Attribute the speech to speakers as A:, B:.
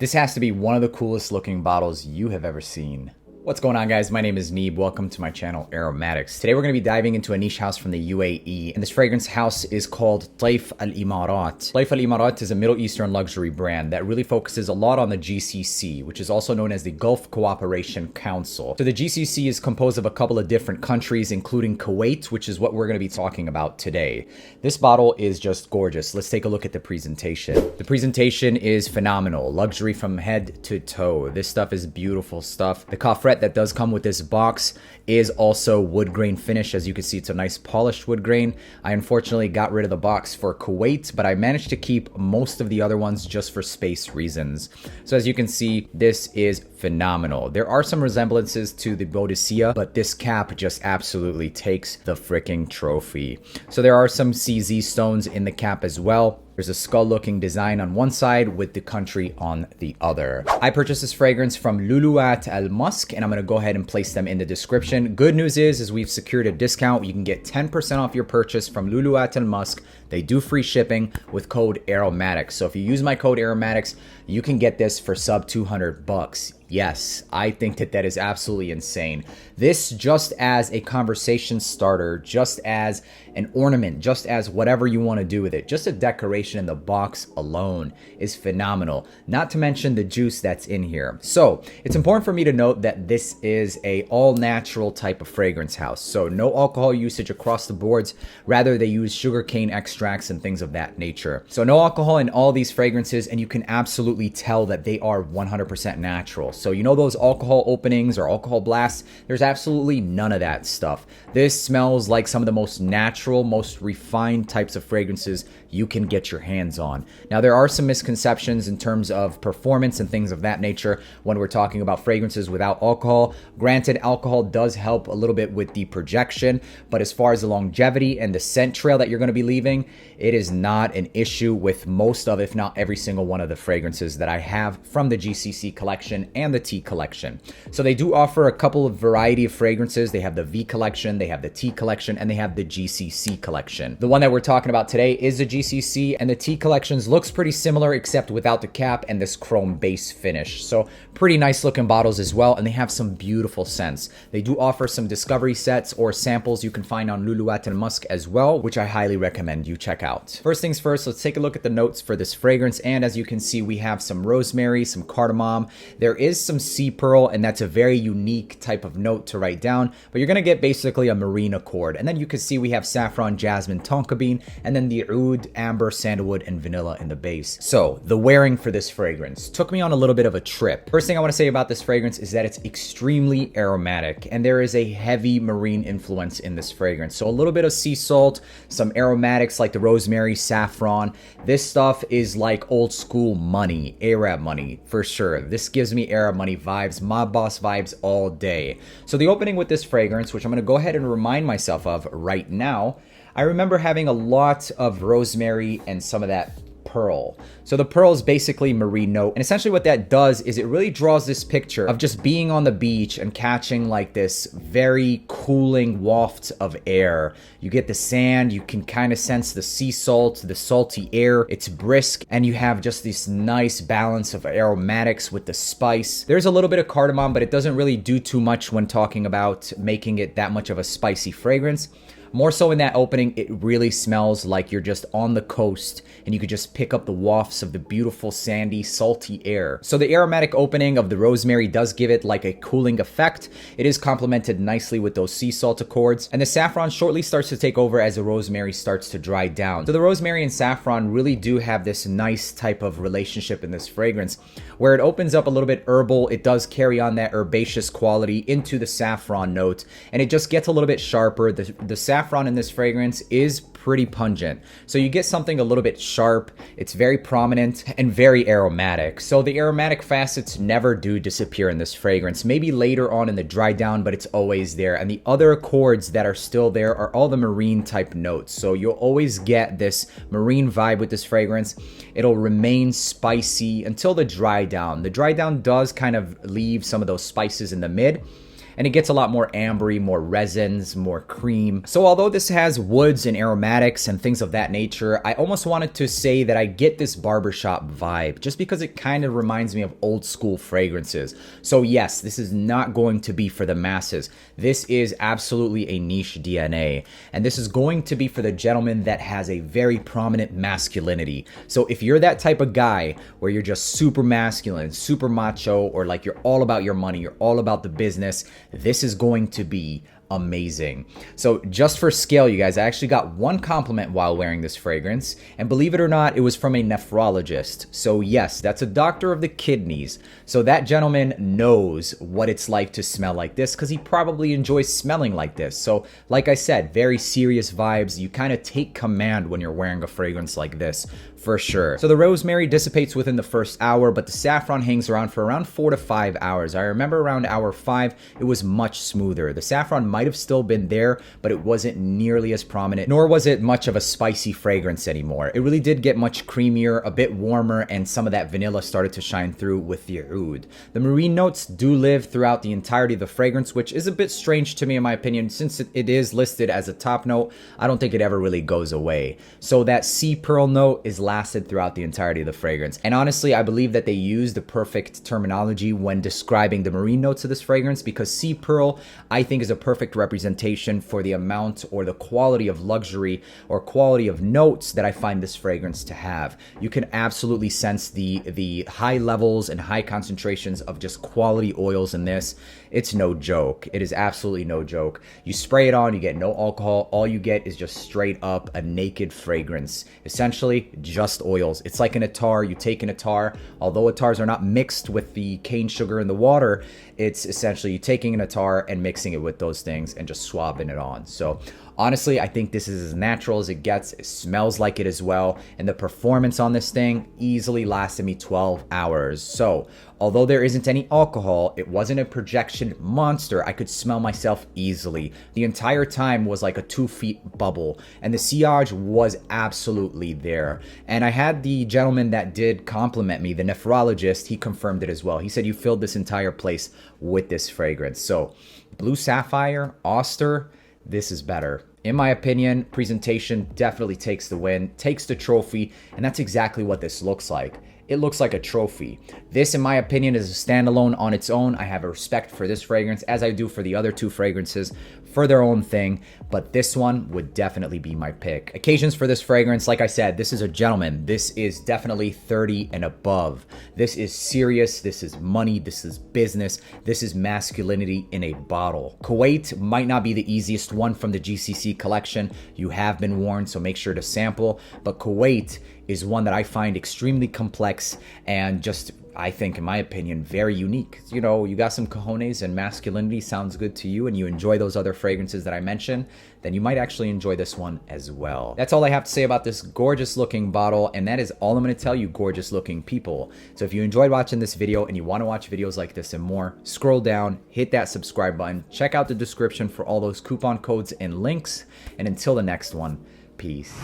A: This has to be one of the coolest looking bottles you have ever seen. What's going on, guys? My name is Neeb. Welcome to my channel, Aromatics. Today we're going to be diving into a niche house from the UAE, and this fragrance house is called Taif Al Emarat. Taif Al Emarat is a Middle Eastern luxury brand that really focuses a lot on the GCC, which is also known as the Gulf Cooperation Council. So the GCC is composed of a couple of different countries, including Kuwait, which is what we're going to be talking about today. This bottle is just gorgeous. Let's take a look at the presentation. The presentation is phenomenal. Luxury from head to toe. This stuff is beautiful stuff. The coffret that does come with this box is also wood grain finish. As you can see, it's a nice polished wood grain. I unfortunately got rid of the box for Kuwait, but I managed to keep most of the other ones just for space reasons. So as you can see, this is phenomenal. There are some resemblances to the Bodicea, but this cap just absolutely takes the freaking trophy. So there are some CZ stones in the cap as well. There's a skull-looking design on one side with the country on the other. I purchased this fragrance from Kuwait Al Emarat, and I'm going to go ahead and place them in the description. Good news is we've secured a discount. You can get 10% off your purchase from Kuwait Al Emarat. They do free shipping with code Aromatics. So if you use my code Aromatics, you can get this for sub 200 bucks. Yes, I think that is absolutely insane. This, just as a conversation starter, just as an ornament, just as whatever you want to do with it, just a decoration in the box alone is phenomenal. Not to mention the juice that's in here. So it's important for me to note that this is a all natural type of fragrance house. So no alcohol usage across the boards. Rather, they use sugarcane extracts and things of that nature. So no alcohol in all these fragrances, and you can absolutely tell that they are 100% natural. So you know those alcohol openings or alcohol blasts? There's absolutely none of that stuff. This smells like some of the most natural, most refined types of fragrances you can get your hands on. Now, there are some misconceptions in terms of performance and things of that nature when we're talking about fragrances without alcohol. Granted, alcohol does help a little bit with the projection, but as far as the longevity and the scent trail that you're going to be leaving, it is not an issue with most of, if not every single one of the fragrances that I have from the GCC collection and the T collection. So they do offer a couple of variety of fragrances. They have the V collection, they have the T collection, and they have the GCC collection. The one that we're talking about today is the GCC, and the T collections looks pretty similar except without the cap and this chrome base finish. So pretty nice looking bottles as well, and they have some beautiful scents. They do offer some discovery sets or samples you can find on Kuwait Al Emarat as well, which I highly recommend you check out. First things first, let's take a look at the notes for this fragrance, and as you can see, we have some rosemary, some cardamom. There is some sea pearl, and that's a very unique type of note to write down, but you're gonna get basically a marine accord. And then you can see we have saffron, jasmine, tonka bean, and then the oud, amber, sandalwood, and vanilla in the base. So the wearing for this fragrance took me on a little bit of a trip. First thing I want to say about this fragrance is that it's extremely aromatic, and there is a heavy marine influence in this fragrance. So a little bit of sea salt, some aromatics like the rosemary, saffron. This stuff is like old school money, Arab money for sure. This gives me Arab money vibes, mob boss vibes all day. So the opening with this fragrance, which I'm going to go ahead and remind myself of right now, I remember having a lot of rosemary and some of that pearl. So the pearl is basically marine note, and essentially what that does is it really draws this picture of just being on the beach and catching like this very cooling waft of air. You get the sand, you can kind of sense the sea salt, the salty air. It's brisk, and you have just this nice balance of aromatics with the spice. There's a little bit of cardamom, but it doesn't really do too much when talking about making it that much of a spicy fragrance. More so in that opening, it really smells like you're just on the coast and you could just pick up the wafts of the beautiful, sandy, salty air. So the aromatic opening of the rosemary does give it like a cooling effect. It is complemented nicely with those sea salt accords. And the saffron shortly starts to take over as the rosemary starts to dry down. So the rosemary and saffron really do have this nice type of relationship in this fragrance where it opens up a little bit herbal. It does carry on that herbaceous quality into the saffron note, and it just gets a little bit sharper. The saffron in this fragrance is pretty pungent. So you get something a little bit sharp. It's very prominent and very aromatic. So the aromatic facets never do disappear in this fragrance. Maybe later on in the dry down, but it's always there. And the other accords that are still there are all the marine type notes. So you'll always get this marine vibe with this fragrance. It'll remain spicy until the dry down. The dry down does kind of leave some of those spices in the mid. and it gets a lot more ambery, more resins, more cream. So although this has woods and aromatics and things of that nature, I almost wanted to say that I get this barbershop vibe just because it kind of reminds me of old school fragrances. So yes, this is not going to be for the masses. This is absolutely a niche DNA, and this is going to be for the gentleman that has a very prominent masculinity. So if you're that type of guy where you're just super masculine, super macho, or like you're all about your money, you're all about the business, this is going to be amazing. So just for scale, you guys, I actually got one compliment while wearing this fragrance, and believe it or not, it was from a nephrologist. So yes, that's a doctor of the kidneys. So that gentleman knows what it's like to smell like this because he probably enjoys smelling like this. So like I said, very serious vibes. You kind of take command when you're wearing a fragrance like this, for sure. So the rosemary dissipates within the first hour, but the saffron hangs around for around 4 to 5 hours. I remember around hour 5, it was much smoother. The saffron might have still been there, but it wasn't nearly as prominent, nor was it much of a spicy fragrance anymore. It really did get much creamier, a bit warmer, and some of that vanilla started to shine through with the oud. The marine notes do live throughout the entirety of the fragrance, which is a bit strange to me in my opinion. Since it is listed as a top note, I don't think it ever really goes away. So that sea pearl note is lasted throughout the entirety of the fragrance. And honestly, I believe that they used the perfect terminology when describing the marine notes of this fragrance, because sea pearl, I think, is a perfect representation for the amount or the quality of luxury or quality of notes that I find this fragrance to have. You can absolutely sense the high levels and high concentrations of just quality oils in this. It's no joke. It is absolutely no joke. You spray it on, you get no alcohol. All you get is just straight up a naked fragrance. Essentially, just oils. It's like an attar. You take an attar. Although attars are not mixed with the cane sugar in the water, it's essentially you taking an attar and mixing it with those things and just swabbing it on. So honestly, I think this is as natural as it gets. It smells like it as well. And the performance on this thing easily lasted me 12 hours. So although there isn't any alcohol, it wasn't a projection monster. I could smell myself easily. The entire time was like a 2-foot bubble, and the sillage was absolutely there. And I had the gentleman that did compliment me, the nephrologist, he confirmed it as well. He said, you filled this entire place with this fragrance. So Blue Sapphire, Oster, this is better. In my opinion, presentation definitely takes the win, takes the trophy, and that's exactly what this looks like. It looks like a trophy. This, in my opinion, is a standalone on its own. I have a respect for this fragrance, as I do for the other 2 fragrances, for their own thing, but this one would definitely be my pick. Occasions for this fragrance, like I said, this is a gentleman. This is definitely 30 and above. This is serious, this is money, this is business, this is masculinity in a bottle. Kuwait might not be the easiest one from the GCC collection. You have been warned, so make sure to sample, but Kuwait is one that I find extremely complex and just, I think, in my opinion, very unique. You know, you got some cojones and masculinity sounds good to you and you enjoy those other fragrances that I mentioned, then you might actually enjoy this one as well. That's all I have to say about this gorgeous looking bottle, and that is all I'm going to tell you, gorgeous looking people. So if you enjoyed watching this video and you want to watch videos like this and more, scroll down, hit that subscribe button, check out the description for all those coupon codes and links, and until the next one, peace.